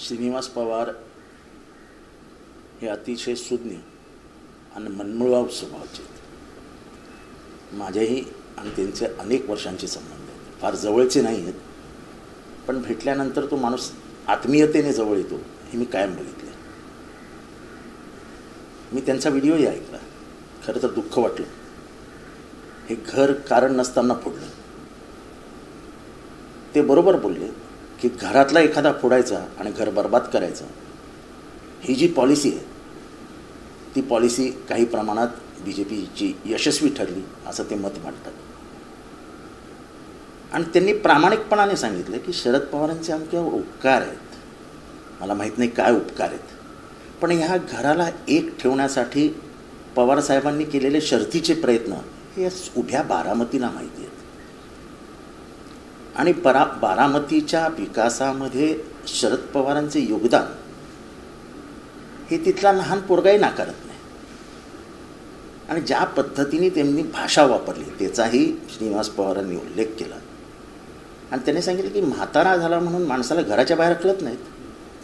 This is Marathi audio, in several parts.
श्रीनिवास पवार हे अतिशय सुज्ञ आणि मनमुळाव स्वभावाचे आहेत. माझेही आणि त्यांचे अनेक वर्षांचे संबंध आहेत. फार जवळचे नाही आहेत, पण भेटल्यानंतर तो माणूस आत्मीयतेने जवळ येतो हे मी कायम बघितले. मी त्यांचा व्हिडिओही ऐकला. खरं तर दुःख वाटलं. हे घर कारण नसताना फोडलं. ते बरोबर बोलले की घरातला एखादा फोडायचा आणि घर बर्बाद करायचा ही जी पॉलिसी आहे ती पॉलिसी काही प्रमाणात BJPची यशस्वी ठरली असं ते मत मांडतात. आणि त्यांनी प्रामाणिकपणाने सांगितलं की शरद पवारांचे आमच्यावर उपकार आहेत. मला माहीत नाही काय उपकार आहेत, पण ह्या घराला एक ठेवण्यासाठी पवारसाहेबांनी केलेले शर्थीचे प्रयत्न हे उभ्या बारामतीला माहिती आहेत. आणि बारामतीच्या विकासामध्ये शरद पवारांचे योगदान हे तिथला लहान पोरगाही नाकारत नाही. आणि ज्या पद्धतीने त्यांनी भाषा वापरली त्याचाही श्रीनिवास पवारांनी उल्लेख केला. आणि त्यांनी सांगितलं की म्हातारा झाला म्हणून माणसाला घराच्या बाहेर कळत नाहीत.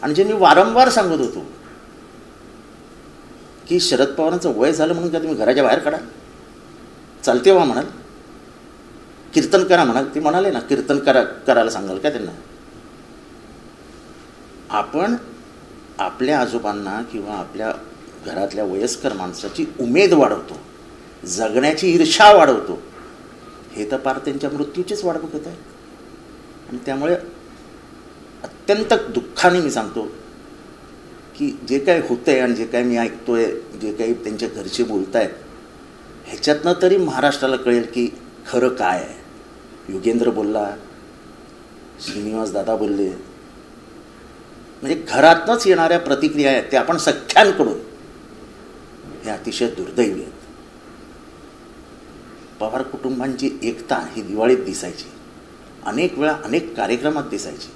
आणि जे मी वारंवार सांगत होतो की शरद पवारांचं वय झालं म्हणून का तुम्ही घराच्या बाहेर काढा, चालते व्हा म्हणाल, कीर्तन करा म्हणाल. ते म्हणाले ना कीर्तन करायला सांगाल का त्यांना. आपण आपल्या आजोबांना किंवा आपल्या घरातल्या वयस्कर माणसाची उमेद वाढवतो, जगण्याची ईर्ष्या वाढवतो. हे तर पार त्यांच्या मृत्यूचीच वाट बघत आहे. आणि त्यामुळे अत्यंत दुःखाने मी सांगतो की जे काही होतं आहे आणि जे काही मी ऐकतोय, जे काही त्यांच्या घरचे बोलत आहेत ह्याच्यातनं तरी महाराष्ट्राला कळेल की खरं काय आहे. योगेंद्र बोलला, श्रीनिवास दादा बोलले, म्हणजे घरातनंच येणाऱ्या प्रतिक्रिया आहेत त्या आपण सख्यांकडून हे अतिशय दुर्दैवी आहेत. पवार कुटुंबांची एकता ही दिवाळीत दिसायची, अनेक वेळा अनेक कार्यक्रमात दिसायची.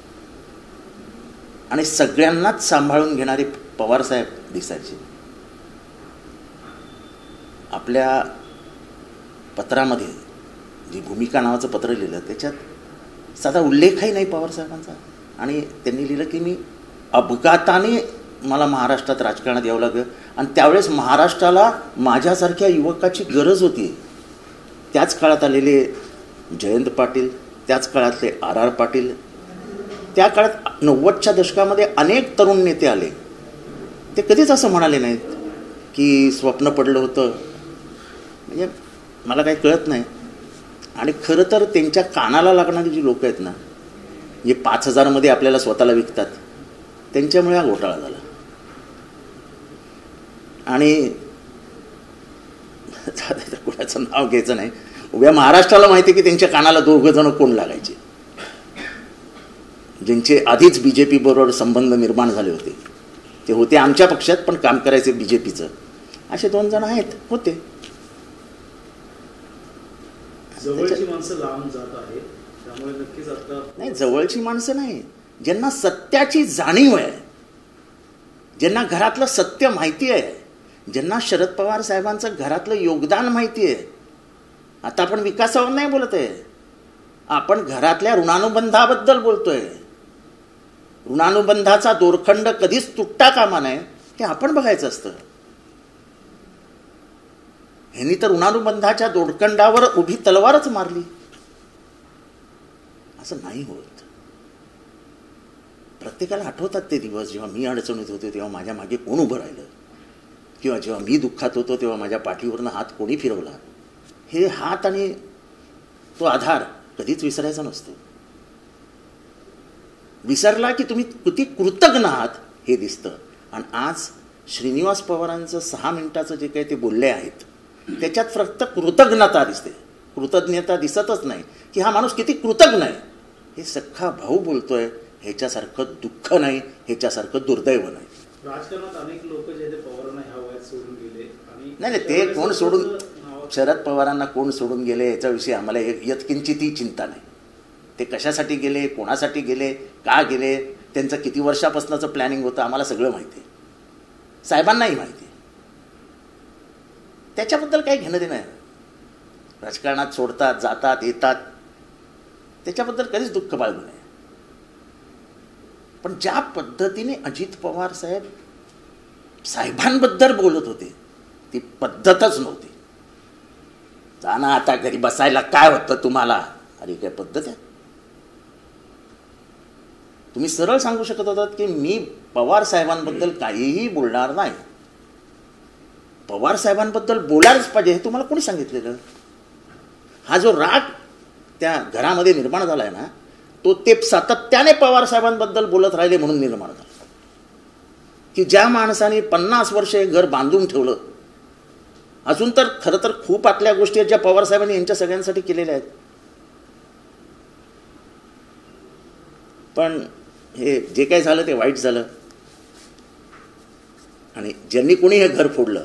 आणि सगळ्यांनाच सांभाळून घेणारे पवारसाहेब दिसायचे. आपल्या पत्रामध्ये जी भूमिका नावाचं पत्र लिहिलं त्याच्यात साधा उल्लेखही नाही पवारसाहेबांचा. आणि त्यांनी लिहिलं की मी अपघाताने मला महाराष्ट्रात राजकारणात यावं लागलं आणि त्यावेळेस महाराष्ट्राला माझ्यासारख्या युवकाची गरज होती. त्याच काळात आलेले जयंत पाटील, त्याच काळातले RR पाटील, त्या काळात 90च्या दशकामध्ये अनेक तरुण नेते आले. ते कधीच असं म्हणाले नाहीत की स्वप्न पडलं होतं. म्हणजे मला काही कळत नाही. आणि खरं तर त्यांच्या कानाला लागणारी जी लोक आहेत ना, जे 5,000मध्ये आपल्याला स्वतःला विकतात, त्यांच्यामुळे हा घोटाळा झाला. आणि कोणाचं नाव घ्यायचं नाही, उभ्या महाराष्ट्राला माहिती आहे की त्यांच्या कानाला 2 जण कोण लागायचे, ज्यांचे आधीच BJP बरोबर संबंध निर्माण झाले होते. ते होते आमच्या पक्षात पण काम करायचे BJPचं. असे 2 जण आहेत होते. जवळची माणसं लांब जात आहेत, त्यामुळे नक्कीच आता नाही, जवळची माणसं नाही, ज्यांना सत्याची जाणीव आहे, ज्यांना घरातलं सत्य माहिती आहे, ज्यांना शरद पवार साहेबांचं घरातलं योगदान माहिती आहे. आता आपण विकासावर नाही बोलत आहे, आपण घरातल्या ऋणानुबंधाबद्दल बोलतोय. ऋणानुबंधाचा दोरखंड कधीच तुटता कामा नये हे आपण बघायचं असतं. ह्यांनी तर ऋणानुबंधाच्या दोरखंडावर उभी तलवारच मारली. असं नाही होत. प्रत्येकाला आठवतात ते दिवस जेव्हा मी अडचणीत होते तेव्हा माझ्या मागे कोण उभं राहिलं, किंवा जेव्हा मी दुःखात होतो तेव्हा माझ्या पाठीवरनं हात कोणी फिरवला. हे हात आणि तो आधार कधीच विसरायचा नसतो. विसरला की तुम्ही किती कृतज्ञ आहात हे दिसतं. आणि आज श्रीनिवास पवारांचं 6 मिनिटाचं जे काही ते बोलले आहेत त्याच्यात फक्त कृतज्ञता दिसते. कृतज्ञता दिसतच नाही की हा माणूस किती कृतज्ञ आहे. हे सख्खा भाऊ बोलतोय ह्याच्यासारखं दुःख नाही, ह्याच्यासारखं दुर्दैव नाही. राजकारणात अनेक लोक जे ते पवारांना ह्या वयात सोडून गेले. आणि नाही, ते कोण सोडून, शरद पवारांना कोण सोडून गेले याच्याविषयी आम्हाला यत्किंचितही चिंता नाही. ते कशासाठी गेले, कोणासाठी गेले, का गेले, त्यांचं किती वर्षापासूनचं प्लॅनिंग होतं आम्हाला सगळं माहिती आहे. साहेबांनाही माहिती आहे. त्याच्याबद्दल काही घेणं देणं आहे. राजकारणात सोडतात, जातात, येतात, त्याच्याबद्दल कधीच दुःख बाळगू नये. पण ज्या पद्धतीने अजित पवार साहेबांबद्दल बोलत होते ती पद्धतच नव्हती. जा ना आता घरी बसायला, काय होतं तुम्हाला? अरे काय पद्धत आहे? तुम्ही सरळ सांगू शकत होतात की मी पवार साहेबांबद्दल काहीही बोलणार नाही. पवार साहेबांबद्दल बोलायलाच पाहिजे हे तुम्हाला कोणी सांगितलेलं? हा जो राग त्या घरामध्ये निर्माण झालाय ना, तो ते सातत्याने पवार साहेबांबद्दल बोलत राहिले म्हणून निर्माण झाला. की ज्या माणसाने 50 वर्ष घर बांधून ठेवलं, अजून तर खरं तर खूप आतल्या गोष्टी आहेत ज्या पवार साहेबांनी यांच्या सगळ्यांसाठी केलेल्या आहेत. पण हे जे काही झालं ते वाईट झालं. आणि ज्यांनी कोणी हे घर फोडलं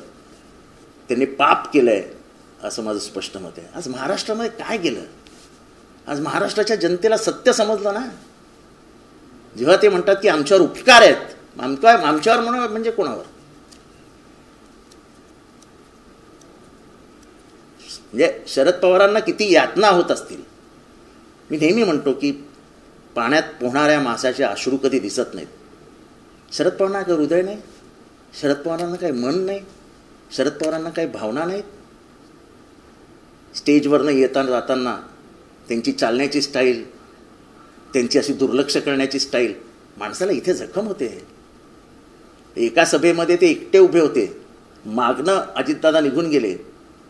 त्यांनी पाप केलंय असं माझं स्पष्ट मत आहे. आज महाराष्ट्रामध्ये काय गेलं? आज महाराष्ट्राच्या जनतेला सत्य समजलं ना. जेव्हा ते म्हणतात की आमच्यावर उपकार आहेत, आमच्यावर म्हणून म्हणजे कोणावर? म्हणजे शरद पवारांना किती यातना होत असतील. मी नेहमी म्हणतो की पाण्यात पोहणाऱ्या माशाचे अश्रू कधी दिसत नाहीत. शरद पवारांना काही हृदय नाही, शरद पवारांना काही मन नाही, शरद पवारांना काही भावना नाहीत. स्टेजवरनं येताना जाताना त्यांची चालण्याची स्टाईल, त्यांची अशी दुर्लक्ष करण्याची स्टाईल माणसाला इथे जखम होते. एका सभेमध्ये ते एकटे उभे होते, मागणं अजितदादा निघून गेले.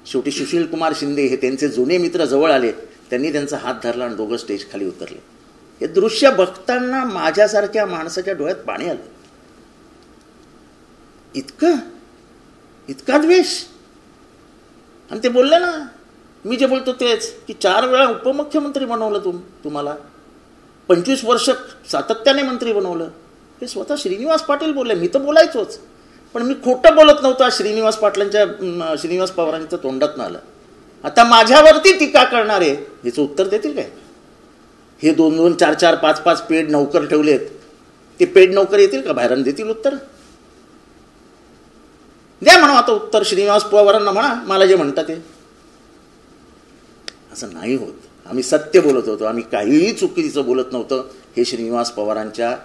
शेवटी सुशीलकुमार शिंदे हे त्यांचे जुने मित्र जवळ आले, त्यांनी त्यांचा हात धरला आणि दोघं स्टेज खाली उतरले. हे दृश्य बघताना माझ्यासारख्या माणसाच्या डोळ्यात पाणी आलं. इतका द्वेष. आणि ते बोलले ना, मी जे बोलतो तेच, की 4 वेळा उपमुख्यमंत्री बनवलं तुम्हाला, 25 वर्ष सातत्याने मंत्री बनवलं. हे स्वतः श्रीनिवास पाटील बोलले. मी तर बोलायचोच, पण मी खोटं बोलत नव्हतं. श्रीनिवास पवारांच्या तोंडातनं आलं. आता माझ्यावरती टीका करणारे ह्याचं उत्तर देतील काय? हे 2-2, 4-4, 5-5 पेड नौकर ठेवलेत, ते पेड नौकर येतील का बाहेर? देतील उत्तर? द्या म्हणा आता उत्तर. श्रीनिवास पवारांना म्हणा मला जे म्हणतात ते. असं नाही होत. आम्ही सत्य बोलत होतो, आम्ही काहीही चुकीचं बोलत नव्हतं. हे श्रीनिवास पवारांच्या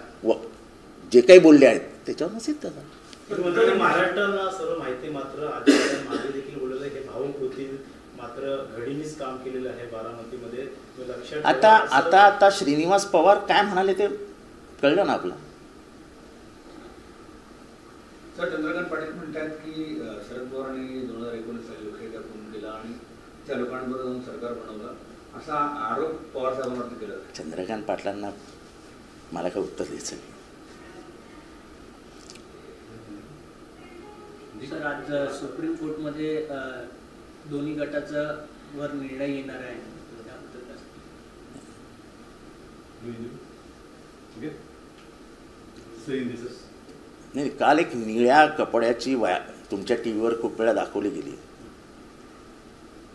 जे काही बोलले आहेत त्याच्यावर सिद्ध झालं. महाराष्ट्राला सर्व माहिती, मात्र मागे देखील बोललेलं हे भाऊक होतील, मात्र घडीनीच काम केलेलं आहे बारामतीमध्ये. आता श्रीनिवास पवार काय म्हणाले ते कळलं ना आपलं. सर, चंद्रकांत पाटील म्हणतात की शरद पवारांनी 2019 साली लोकशाहीचा खून केला आणि त्या लोकांबरोबर जाऊन सरकार बनवलं, असा आरोप पवार साहेबांवरती केला. चंद्रकांत पाटलांना मला काय उत्तर द्यायचं नाही. सर, आज सुप्रीम कोर्टमध्ये दोन्ही गटाचा वर निर्णय येणार आहे. नाही, काल एक निळ्या कपड्याची तुमच्या टीव्हीवर खूप वेळा दाखवली गेली.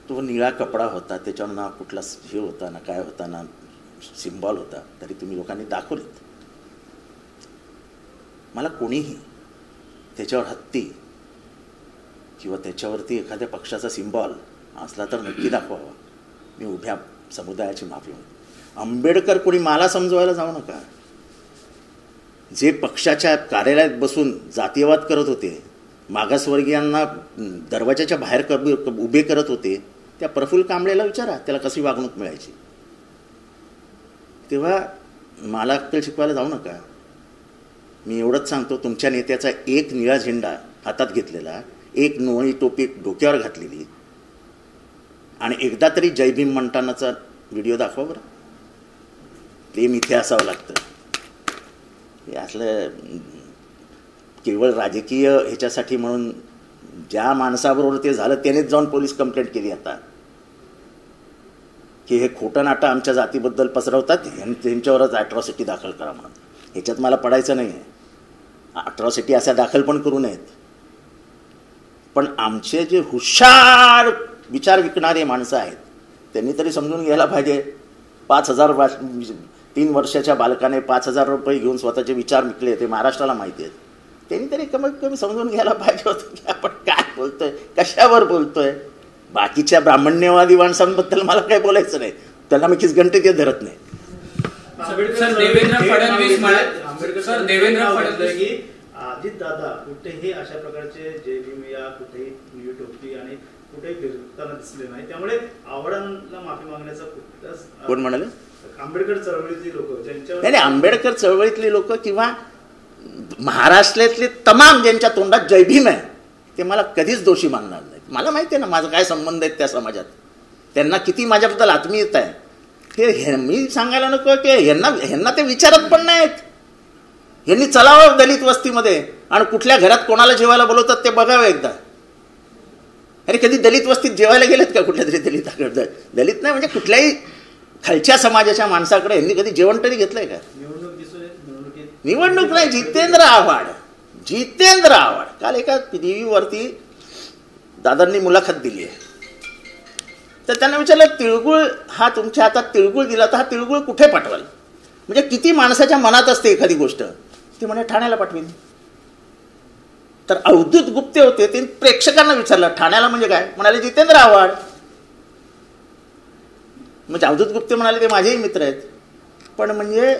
तो निळा कपडा होता, त्याच्यावर ना कुठला हे होता ना काय होता ना सिम्बॉल होता, तरी तुम्ही लोकांनी दाखवलेत. मला कोणीही त्याच्यावर हत्ती किंवा त्याच्यावरती एखाद्या पक्षाचा सिम्बॉल असला तर नक्की दाखवावा. मी उभ्या समुदायाची माफी मागतो. आंबेडकर कोणी मला समजवायला जाऊ नका. जे पक्षाच्या कार्यालयात बसून जातीयवाद करत होते, मागासवर्गीयांना दरवाजाच्या बाहेर उभे करत होते, त्या प्रफुल्ल कांबळेला विचारा त्याला कशी वागणूक मिळायची. तेव्हा मला अक्कल शिकवायला जाऊ नका. मी एवढंच सांगतो, तुमच्या नेत्याचा एक निळा झेंडा हातात घेतलेला, एक नोळी टोपी डोक्यावर घातलेली आणि एकदा तरी जय भीम म्हणतानाचा व्हिडिओ दाखवा बरं. प्रेम इथे असावं लागतं. हे असलं केवळ राजकीय ह्याच्यासाठी म्हणून ज्या माणसाबरोबर ते झालं त्यानेच जाऊन पोलीस कंप्लेंट केली आता की हे खोटं नाटं आमच्या जातीबद्दल पसरवतात आणि त्यांच्यावरच ॲट्रॉसिटी दाखल करा म्हणून. ह्याच्यात मला पडायचं नाही आहे. ॲट्रॉसिटी अशा दाखल पण करू नयेत. पण आमचे जे हुशार विचार विकणारे माणसं आहेत त्यांनी तरी समजून घ्यायला पाहिजे. 3 वर्षाच्या बालकाने 5,000 रुपये घेऊन स्वतःचे विचार विकले, ते महाराष्ट्राला माहिती आहेत. त्यांनी तरी कमीत कमी समजून घ्यायला पाहिजे होतं की आपण काय बोलतोय, कशावर बोलतोय. बाकीच्या ब्राह्मण्यवादी माणसांबद्दल मला काही बोलायचं नाही, त्यांना मी किस घंटे ते धरत नाही. देवेंद्र फडणवीस आंबेडकर सर, देवेंद्र फडणवीस की अजित दादा कुठेही अशा प्रकारचे जय भीम या कुठेही निळी टोपी आणि कुठेही फिरताना दिसले नाही, त्यामुळे आव्हाडांना माफी मागण्याचा कुठलाच कोण म्हणाले? आंबेडकर चळवळीतली लोक ज्यांच्यावर नाही, आंबेडकर चळवळीतली लोक किंवा महाराष्ट्रातले तमाम ज्यांच्या तोंडात जय भीम आहे ते मला कधीच दोषी मानणार नाही. मला माहिती आहे ना माझा काय संबंध आहे त्या समाजात, त्यांना किती माझ्याबद्दल आत्मीयत आहे ते मी सांगायला नको की ह्यांना ते विचारत पण नाहीत. यांनी चलावं दलित वस्तीमध्ये आणि कुठल्या घरात कोणाला जेवायला बोलवतात ते बघावं एकदा. अरे कधी दलित वस्तीत जेवायला गेलेत का कुठल्या तरी दलिताकडे? दलित नाही म्हणजे कुठल्याही खालच्या समाजाच्या माणसाकडे यांनी कधी जेवण तरी घेतलंय का? निवडणूक दिसून येत निवडणूक नाही. जितेंद्र आव्हाड काल एका टीव्हीवरती दादांनी मुलाखत दिली आहे, तर त्यांना विचारलं तिळगुळ हा तुमच्या हातात तिळगुळ दिला तर हा तिळगुळ कुठे पाठवाल, म्हणजे किती माणसाच्या मनात असते एखादी गोष्ट. ते म्हणे ठाण्याला पाठवीन. तर अवधूत गुप्ते होते, ते प्रेक्षकांना विचारलं ठाण्याला म्हणजे काय, म्हणाले जितेंद्र आव्हाड. म्हणजे अवधूत गुप्ते म्हणाले ते माझेही मित्र आहेत, पण म्हणजे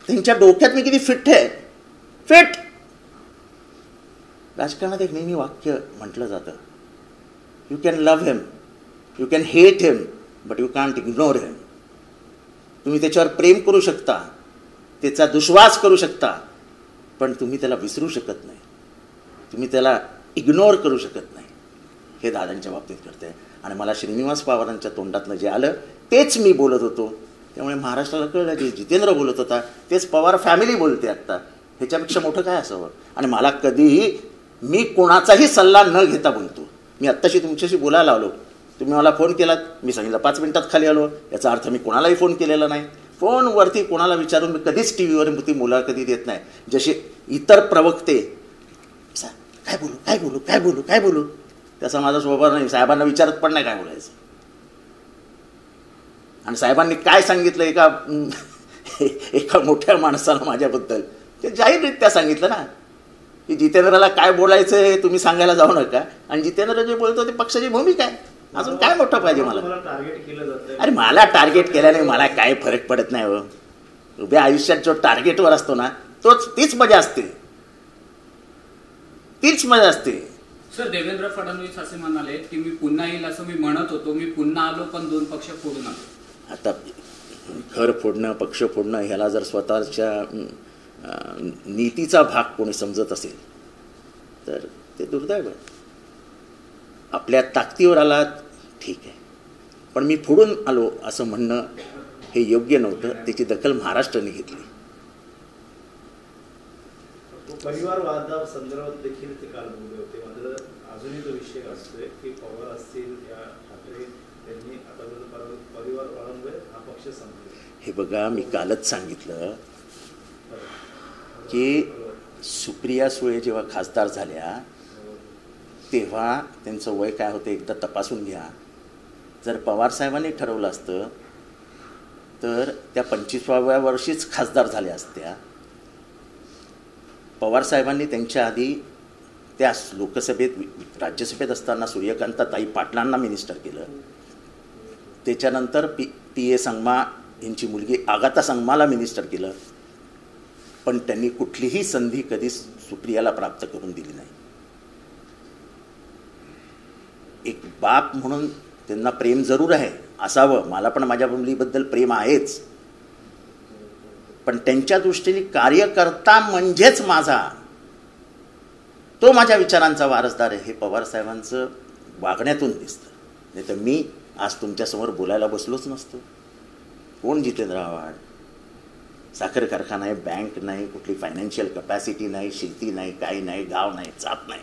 त्यांच्या डोक्यात मी किती फिट आहे. फिट राजकारणात एक नेहमी वाक्य म्हटलं जातं, you can love him, you can hate him, but you can't ignore him. तुम्ही त्याच्यावर प्रेम करू शकता, त्याचा दुश्वास करू शकता, पण तुम्ही त्याला विसरू शकत नाही, तुम्ही त्याला इग्नोर करू शकत नाही. हे दादांच्या बाबतीत करते. आणि मला श्रीनिवास पवारांच्या तोंडातनं जे आलं तेच मी बोलत होतो, त्यामुळे महाराष्ट्राला कळलं जे जितेंद्र बोलत होता तेच पवार फॅमिली बोलते आत्ता. ह्याच्यापेक्षा मोठं काय असावं. आणि मला कधीही मी कोणाचाही सल्ला न घेता बोलतो. मी आत्ताशी तुमच्याशी बोलायला आलो, तुम्ही मला फोन केलात, मी सांगितलं 5 मिनिटात खाली आलो, याचा अर्थ मी कोणालाही फोन केलेला नाही. फोनवरती कोणाला विचारून मी कधीच टी व्हीवर ती मुलाखती देत नाही. जसे इतर प्रवक्ते काय बोलू काय बोलू काय बोलू काय बोलू, त्याचा माझा स्वभाव नाही. साहेबांना विचारत पण नाही काय बोलायचं. आणि साहेबांनी काय सांगितलं एका मोठ्या माणसाला माझ्याबद्दल, ते जाहीररित्या सांगितलं ना की जितेंद्रला काय बोलायचं हे तुम्ही सांगायला जाऊ नका, आणि जितेंद्र जे बोलतो ते पक्षाची भूमिका आहे. अजून काय मोठं पाहिजे मला. टार्गेट केलं जातं. अरे मला टार्गेट केल्याने मला काय फरक पडत नाही हो. उभ्या आयुष्यात जो टार्गेटवर असतो ना तीच मजा असते, तीच मजा असते. सर, देवेंद्र फडणवीस असे म्हणाले की मी पुन्हा येईल असं मी म्हणत होतो, मी पुन्हा आलो पण 2 पक्ष फोडून आलो. आता घर फोडणं पक्ष फोडणं ह्याला जर स्वतःच्या नीतीचा भाग कोणी समजत असेल तर ते दुर्दैव आहे. आपल्या ताकदीवर आलात ठीक आहे, पण मी फोडून आलो असं म्हणणं हे योग्य नव्हतं. त्याची दखल महाराष्ट्राने घेतली. परिवार वादासंदर्भात देखील ते काल बोलले होते. मात्र अजूनही तो विषय असतोय की पवार असतील या ठाकरे यांनी आतापर्यंत परिवार वादामुळे हा पक्ष संपला. हे बघा, मी कालच सांगितलं की सुप्रिया सुळे जेव्हा खासदार झाल्या तेव्हा त्यांचं वय काय होतं एकदा तपासून घ्या. जर पवारसाहेबांनी ठरवलं असतं तर त्या 25व्या वर्षीच खासदार झाल्या असत्या. पवारसाहेबांनी त्यांच्या आधी त्या लोकसभेत राज्यसभेत असताना सूर्यकांताताई पाटलांना मिनिस्टर केलं. त्याच्यानंतर पी.ए. संगमा यांची मुलगी आगाथा संगमाला मिनिस्टर केलं, पण त्यांनी कुठलीही संधी कधी सुप्रियाला प्राप्त करून दिली नाही. एक बाप म्हणून त्यांना प्रेम जरूर आहे, असावं. मला पण माझ्या मुलीबद्दल प्रेम आहेच, पण त्यांच्या दृष्टीने कार्यकर्ता म्हणजेच माझा, तो माझ्या विचारांचा वारसदार आहे हे पवारसाहेबांचं वागण्यातून दिसतं. नाही तर मी आज तुमच्यासमोर बोलायला बसलोच नसतो. कोण जितेंद्र आव्हाड? साखर कारखाना आहे, बँक नाही, कुठली फायनान्शियल कपॅसिटी नाही, शेती नाही, काही नाही, गाव नाही, जात नाही.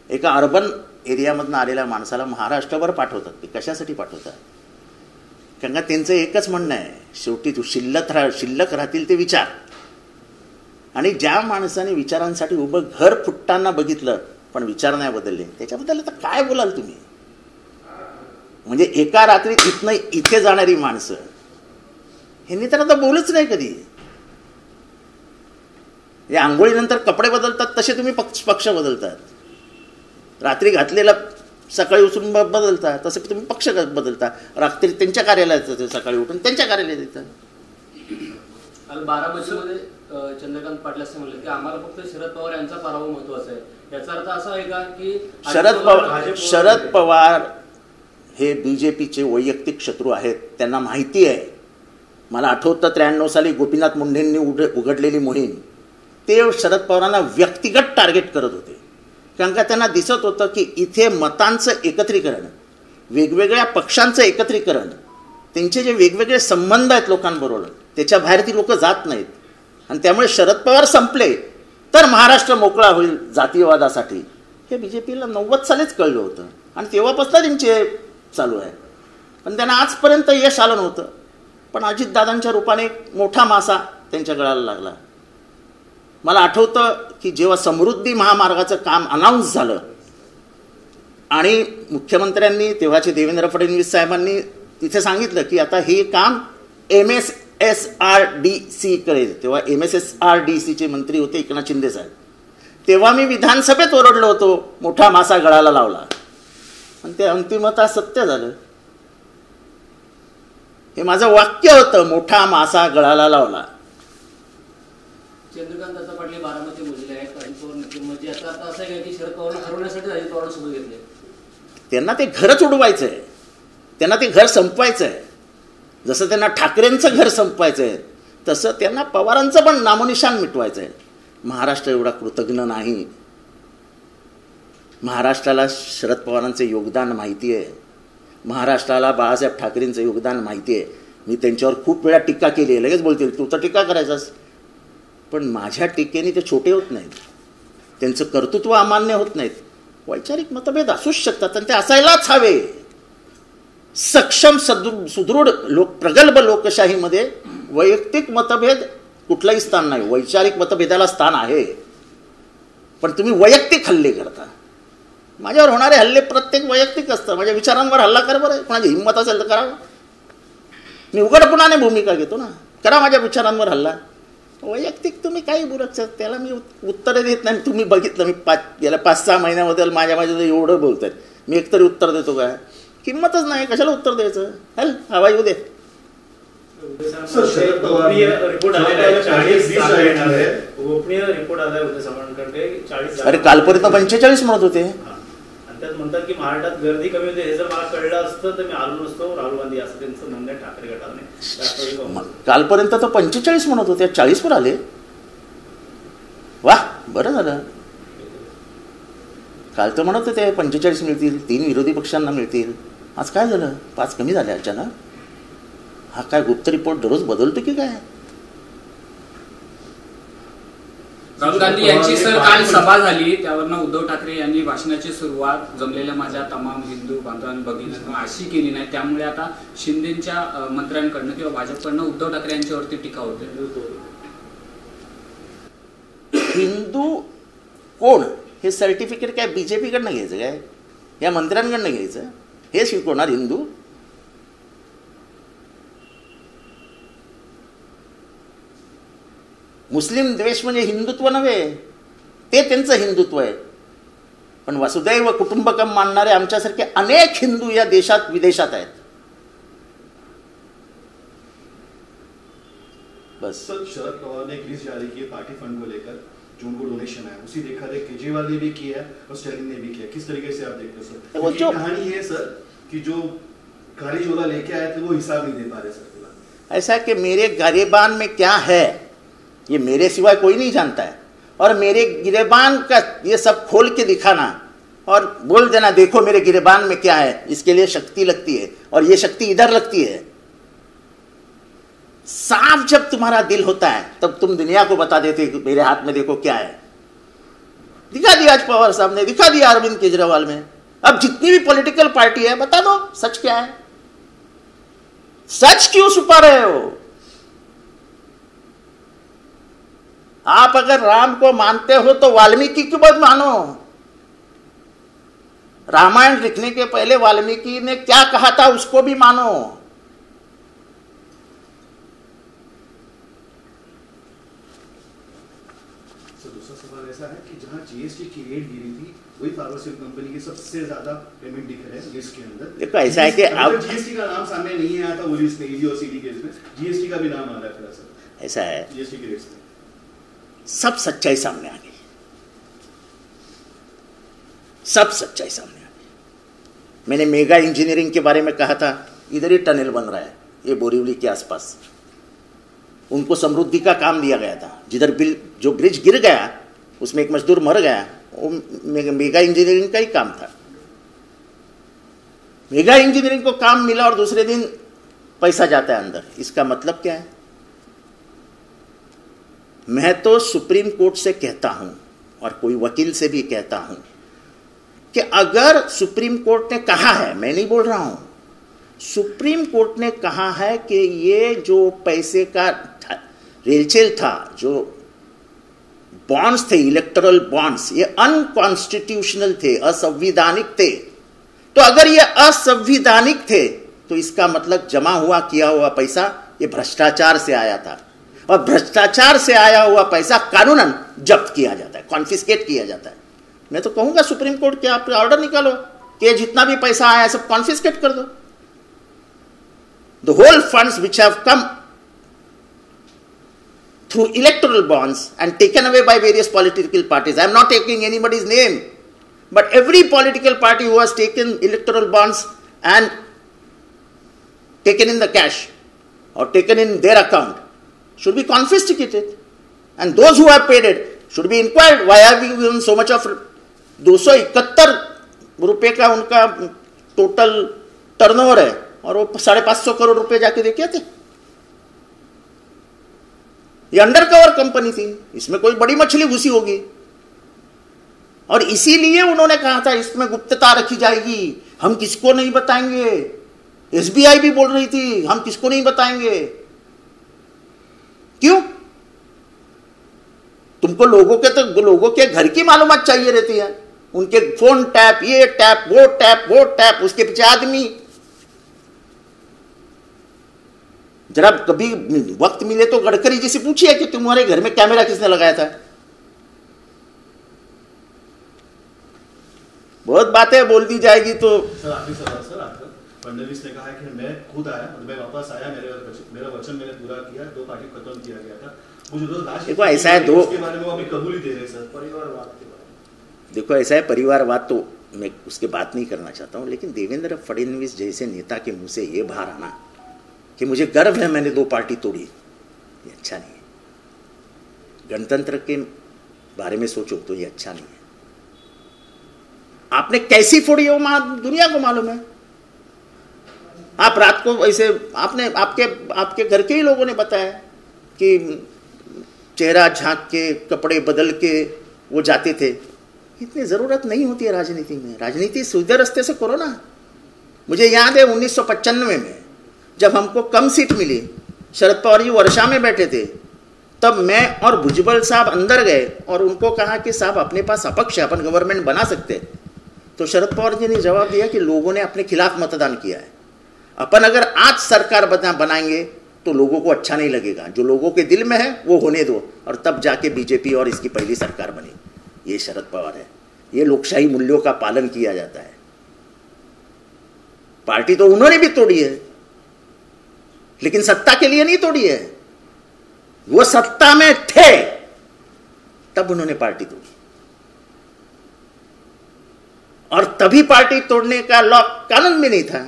एका अर्बन एरियामधून आलेल्या माणसाला महाराष्ट्रभर पाठवतात. ते कशासाठी पाठवतात? कारण का त्यांचं एकच म्हणणं आहे, शेवटी तू शिल्लक राहतील ते विचार. आणि ज्या माणसाने विचारांसाठी उभं घर फुटताना बघितलं पण विचार नाही बदलले, त्याच्याबद्दल आता काय बोलाल तुम्ही? म्हणजे एका रात्रीत इथनं इथे जाणारी माणसं ह्यांनी तर आता बोलूच नाही कधी. या आंघोळीनंतर कपडे बदलतात तसे तुम्ही पक्ष बदलतात. रात्री घातलेला सकाळी उचलून बदलता तसं तुम्ही पक्ष बदलता. रात्री त्यांच्या कार्यालयात सकाळी उठून त्यांच्या कार्यालयात येतात. काल बारामतीमध्ये चंद्रकांत पाटील असं म्हणलं की आम्हाला फक्त शरद पवार यांचा पराभव महत्वाचा आहे. याचा अर्थ असा आहे का की शरद पवार हे बीजेपीचे वैयक्तिक शत्रू आहेत, त्यांना माहिती आहे. मला आठवतं 93 साली गोपीनाथ मुंडेंनी उघडलेली मोहीम, ते शरद पवारांना व्यक्तिगत टार्गेट करत होते. कारण का त्यांना दिसत होतं की इथे मतांचं एकत्रीकरण, वेगवेगळ्या पक्षांचं एकत्रीकरण, त्यांचे जे वेगवेगळे संबंध आहेत लोकांबरोबर, त्याच्या बाहेर ती लोक जात नाहीत. आणि त्यामुळे शरद पवार संपले तर महाराष्ट्र मोकळा होईल जातीयवादासाठी, हे बीजेपीला 90 सालीच कळलं होतं. आणि तेव्हापासून त्यांचे चालू आहे. पण त्यांना आजपर्यंत यश आलं नव्हतं. पण अजितदादांच्या रूपाने एक मोठा मासा त्यांच्या गळाला लागला. मला आठवतं की जेव्हा समृद्धी महामार्गाचं काम अनाऊन्स झालं आणि मुख्यमंत्र्यांनी, तेव्हाचे देवेंद्र फडणवीस साहेबांनी तिथे सांगितलं की आता हे काम MSSRDC करेल. तेव्हा MSSRDCचे मंत्री होते एकनाथ शिंदे साहेब. तेव्हा मी विधानसभेत ओरडलो होतो, मोठा मासा गळाला लावला. आणि ते अंतिमतः सत्य झालं. हे माझं वाक्य होतं, मोठा मासा गळाला लावला. चंद्रकांत पाटील बारामती मोजले आहेत आणि म्हणजे याचा अर्थ असा आहे की शरद पवारांना हरवण्यासाठी अजित पवारांना सोबत घेतले. त्यांना ते घरच उडवायचं आहे, त्यांना ते घर संपवायचं आहे. जसं त्यांना ठाकरेंचं घर संपवायचं आहे, तसं त्यांना पवारांचं पण नामोनिशान मिटवायचं आहे. महाराष्ट्र एवढा कृतज्ञ नाही. महाराष्ट्राला शरद पवारांचे योगदान माहिती आहे, महाराष्ट्राला बाळासाहेब ठाकरेंचं योगदान माहिती आहे. मी त्यांच्यावर खूप वेळा टीका केली आहे. लगेच बोलतील तू तर टीका करायचास. पण माझ्या टीकेने ते छोटे होत नाहीत, त्यांचं कर्तृत्व अमान्य होत नाहीत. वैचारिक मतभेद असूच शकतात आणि ते असायलाच हवे. सक्षम सुदृढ प्रगल्भ लोकशाहीमध्ये वैयक्तिक मतभेद कुठलंही स्थान नाही. वैचारिक मतभेदाला स्थान आहे, पण तुम्ही वैयक्तिक हल्ले करता. माझ्यावर होणारे हल्ले प्रत्येक वैयक्तिक असतं. माझ्या विचारांवर हल्ला कर बरं, कोणाची हिंमत असेल तर करावं. मी उघडपणाने भूमिका घेतो ना, करा माझ्या विचारांवर हल्ला. वैयक्तिक तुम्ही काही बोलत, त्याला मी उत्तरं देत नाही. तुम्ही बघितलं, मी गेल्या 5-6 महिन्यामध्ये माझ्या एवढं बोलत आहेत, मी एकतरी उत्तर देतो काय? किंमतच नाही, कशाला उत्तर द्यायचं? हल हवा येऊ दे. गोपनीय रिपोर्ट आलाय 40 जागा येणार आहे. गोपनीय रिपोर्ट आलाय उद्या सामंतकडे 40 जागा. अरे कालपर्यंत 45 म्हणत होते. आणि त्यात म्हणतात की महाराष्ट्रात गर्दी कमी होते. हे जर मला कळलं असतं तर मी आलो नसतो. राहुल गांधी असं त्यांचं म्हणणं आहे ठाकरे गटाने. कालपर्यंत तर 45 म्हणत होते, 40 वर आले. वा, बरं झालं. काल तर म्हणत होते 45 मिळतील, 3 विरोधी पक्षांना मिळतील. आज काय झालं? 5 कमी झाले अचानक. हा काय गुप्त रिपोर्ट दररोज बदलतो की काय? राहुल गांधी यांची सर काल सभा झाली, त्यावरनं उद्धव ठाकरे यांनी भाषणाची सुरुवात जमलेल्या माझ्या तमाम हिंदू बांधवांनी बघितलं अशी केली नाही. त्यामुळे आता शिंदेच्या मंत्र्यांकडनं किंवा भाजपकडनं उद्धव ठाकरे यांच्यावरती टीका होते. हिंदू कोण हे सर्टिफिकेट काय बीजेपीकडनं घ्यायचं काय? या मंत्र्यांकडनं घ्यायचं? हे शिकवणार हिंदू? मुस्लिम द्वेष म्हणजे हिंदुत्व नव्हे, ते त्यांचं हिंदुत्व आहे. पण वसुदैव कुटुंबकम मानणारे आमच्यासारखे अनेक हिंदू या देशात विदेशात आहेत. बस. शरद पवार ने एक लिस्ट जारी की पार्टी फंड को लेकर जो उनको डोनेशन है, उसी देखा देख केजरीवाल ने भी किया और स्टैलिन ने भी किया. किस तरीके से आप देखते सर? वो जो कहानी है सर कि जो गाड़ी झोला लेके आए थे वो हिसाब नहीं दे पा रहे सर. ऐसा कि मेरे गिरेबान में क्या है ये मेरे सिवाय कोई नहीं जानता है. और मेरे गिरेबान का ये सब खोल के दिखाना और बोल देना देखो मेरे गिरेबान में क्या है, इसके लिए शक्ति लगती है. और ये शक्ति इधर लगती है. साफ जब तुम्हारा दिल होता है तब तुम दुनिया को बता देते कि मेरे हाथ में देखो क्या है. दिखा दिया आज पवार साहब ने, दिखा दिया अरविंद केजरीवाल में. अब जितनी भी पॉलिटिकल पार्टी है बता दो सच क्या है. सच क्यों छुपा रहे हो? आप अगर राम को मानते हो तो वाल्मीकि की बात मानो. रामायण लिखने के पहले वाल्मीकि ने क्या कहा था उसको भी मानो. दूसरा सवाल ऐसा है कि जहां जीएसटी की रेट गिरी थी वही फार्मास्यूटिकल कंपनी की सबसे ज्यादा पेमेंट दिख रहा है लिस्ट के अंदर. देखो ऐसा है कि अब जीएसटी का नाम सामने नहीं आया था वो लिस्ट में, ईडी और सीडी केस में जीएसटी का भी नाम आ रहा है. फिर सर ऐसा है जीएसटी के रेट्स में सब सच्चाई सामने आ गई, सब सच्चाई सामने आ गई। मैंने मेगा इंजीनियरिंग के बारे में कहा था, इधर ही टनल बन रहा है ये बोरीवली के आसपास। उनको समृद्धि का काम दिया गया था, जिधर जो ब्रिज गिर गया उसमें एक मजदूर मर गया, वो मेगा इंजीनियरिंग का ही काम था। मेगा इंजीनियरिंग को काम मिला और दूसरे दिन पैसा जाता है अंदर। इसका मतलब क्या है? मैं तो सुप्रीम कोर्ट से कहता हूं और कोई वकील से भी कहता हूं कि अगर सुप्रीम कोर्ट ने कहा है, मैं नहीं बोल रहा हूं, सुप्रीम कोर्ट ने कहा है कि ये जो पैसे का रेलचेल था, जो बॉन्ड्स थे, इलेक्टोरल बॉन्ड्स, ये अनकॉन्स्टिट्यूशनल थे, असंवैधानिक थे। तो अगर ये असंवैधानिक थे तो इसका मतलब जमा हुआ किया हुआ पैसा ये भ्रष्टाचार से आया था, और भ्रष्टाचार से आया हुआ पैसा कानूनन जब्त किया जाता है, कॉन्फिस्केट किया जाता है। मैं तो कहूंगा सुप्रीम कोर्ट के आप ऑर्डर निकालो कि जितना भी पैसा आया सब कॉन्फिस्केट कर दो। The whole funds which have come through electoral bonds and taken away by various political parties. I am not taking anybody's name, but every political party who has taken electoral bonds and taken in the cash or taken in their account should be confiscated, and those who have paid it should be inquired. Why have you given so much of 271 रुपए का उनका टोटल टर्नओवर है और वो 550 करोड़ रुपए जाके देखे थे। ये अंडरकवर कंपनी थी, इसमें कोई बड़ी मछली घुसी होगी, और इसीलिए उन्होंने कहा था इसमें गुप्तता रखी जाएगी, हम किसको नहीं बताएंगे। एसबीआई भी बोल रही थी हम किसको नहीं बताएंगे। क्यों? तुमको लोगों के घर की मालूमात चाहिए रहती है, उनके फोन टैप, ये टैप, वो टैप, वो टैप, उसके पीछे आदमी। जरा कभी वक्त मिले तो गडकरी जी से पूछिए कि तुम्हारे घर में कैमरा किसने लगाया था। बहुत बातें बोल दी जाएगी तो। सर आखिरी सवाल सर आपका, फडणवीस ने कहा है कि मैं खुद आया, मैं वापस आया, मेरा वचन मैंने पूरा किया, 2 पार्टी खत्म किया गया था। मुझे तो लास्ट देखो ऐसा है, दो के बारे में वो अभी कबूल ही दे रहे सर, परिवारवाद के बारे में। देखो ऐसा है, परिवारवाद तो मैं उसके बात नहीं करना चाहता हूं, लेकिन देवेंद्र फडणवीस जैसे नेता के मुंह से ये बाहर आना कि मुझे गर्व है मैंने 2 पार्टी तोड़ी, ये अच्छा नहीं है। गणतंत्र के बारे में सोचो तो ये अच्छा नहीं है। आपने कैसी फोड़ी है वो दुनिया को मालूम है। आप रात को ऐसे आपने आपके घर के ही लोगों ने बताया कि चेहरा झांक के, कपड़े बदल के वो जाते थे। इतनी जरूरत नहीं होती है राजनीति में। राजनीति सीधे रास्ते से करो ना। मुझे याद है 1995 में जब हमको कम सीट मिली, शरद पवार जी वर्षा में बैठे थे, तब मैं और भुजबल साहब अंदर गए और उनको कहा कि साहब अपने पास अपक्ष है, अपन गवर्नमेंट बना सकते। तो शरद पवार जी ने जवाब दिया कि लोगों ने अपने खिलाफ मतदान किया है, अपन अगर आज सरकार बनाएंगे तो लोगों को अच्छा नहीं लगेगा, जो लोगों के दिल में है वो होने दो, और तब जाके बीजेपी और इसकी पहली सरकार बनी। ये शरद पवार है। ये लोकशाही मूल्यों का पालन किया जाता है। पार्टी तो उन्होंने भी तोड़ी है, लेकिन सत्ता के लिए नहीं तोड़ी है। वो सत्ता में थे तब उन्होंने पार्टी तोड़ी, और तभी पार्टी तोड़ने का लॉ कानून में नहीं था।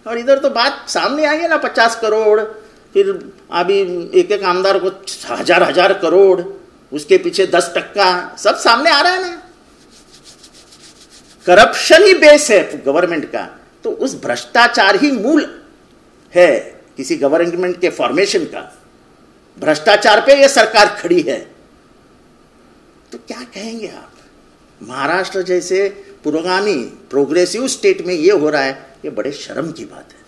और इधर तो बात सामने आई है ना, 50 करोड़, फिर अभी एक आमदार को 1000 करोड़, उसके पीछे 10%, सब सामने आ रहा है ना। करप्शन ही बेस है गवर्नमेंट का, तो उस भ्रष्टाचार ही मूल है किसी गवर्नमेंट के फॉर्मेशन का। भ्रष्टाचार पे ये सरकार खड़ी है, तो क्या कहेंगे आप? महाराष्ट्र जैसे पुरोगामी प्रोग्रेसिव स्टेट में ये हो रहा है, ये बड़े शर्म की बात है।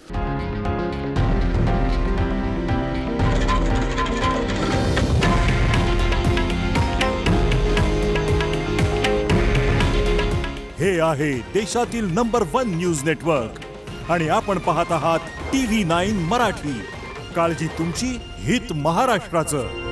हे आहे देशातील नंबर 1 न्यूज नेटवर्क आणि आपण पाहत आहात TV9 मराठी। काळजी तुमची, हित महाराष्ट्राचं।